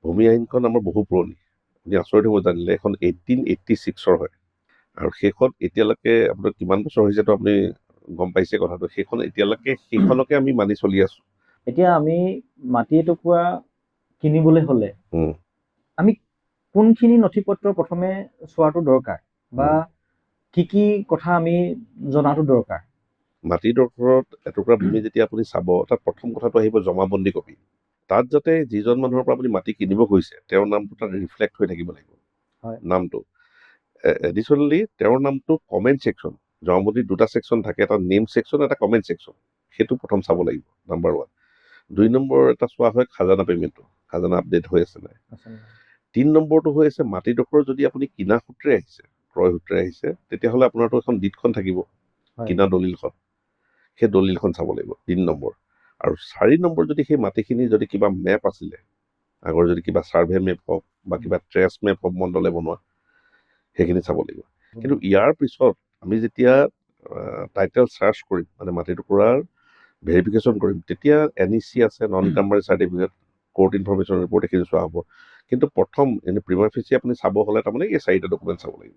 ভূমি আইনখন আমাৰ বহু পুৰণি। আপুনি আচৰিত হ'ব জানিলে এখন 1886 হয় আৰু সেইখন এতিয়ালৈকে আপোনাৰ কিমান বছৰ হৈছেতো আপুনি গম পাইছে কথাটো। সেইখন এতিয়ালৈকে সেইখনকে আমি মানি চলি আছো। এতিয়া আমি মাটি এটুকুৰা কিনিবলৈ হ'লে আমি কোনখিনি নথি পত্ৰ প্ৰথমে চোৱাটো দৰকাৰ বা কি কি কথা আমি জনাটো দৰকাৰ? মাটিডোখৰত এটুকুৰা ভূমি যেতিয়া আপুনি চাব, তাত প্ৰথম কথাটো আহিব জমাবন্দী কপি। তাত যাতে যিজন মানুহৰ পৰা আপুনি মাটি কিনিব গৈছে তেওঁৰ নামটো তাত ৰিফ্লেক্ট হৈ থাকিব লাগিব, নামটো। এডিশ্যনেলি তেওঁৰ নামটো কমেণ্ট ছেকশ্যন, জমাবন্দীত 2টা ছেকশ্যন থাকে, এটা নেম ছেকশ্যন, এটা কমেণ্ট ছেকশ্যন। সেইটো প্ৰথম চাব লাগিব, নাম্বাৰ 1। 2 নম্বৰ এটা চোৱা হয় খাজানা পে'মেণ্টটো, খাজানা আপডেট হৈ আছে নাই। 3 নম্বৰটো হৈ আছে মাটিডোখৰ যদি আপুনি কিনা সূত্ৰে আহিছে, ক্ৰয় সূত্ৰে আহিছে, তেতিয়াহ'লে আপোনাৰতো এখন ডিডখন থাকিব, কিনা দলিলখন, সেই দলিলখন চাব লাগিব 3 নম্বৰ। আৰু 4 নম্বৰ যদি সেই মাটিখিনি যদি কিবা মেপ আছিলে, আগৰ যদি কিবা ছাৰ্ভে মেপ হওক বা কিবা ট্ৰেছ মেপ হওক মণ্ডলে বনোৱা, সেইখিনি চাব লাগিব। কিন্তু ইয়াৰ পিছত আমি যেতিয়া টাইটেল চাৰ্চ কৰিম, মানে মাটিটুকুৰাৰ ভেৰিফিকেশ্যন কৰিম, তেতিয়া NEC আছে, নন ইনকামবাৰী চাৰ্টিফিকেট, কোৰ্ট ইনফৰমেশ্যন ৰিপৰ্ট, এইখিনি চোৱা হ'ব। কিন্তু প্ৰথম এনে প্ৰিমা ফেচি আপুনি চাব হ'লে তাৰমানে এই 4টা ডকুমেণ্ট চাব লাগিব।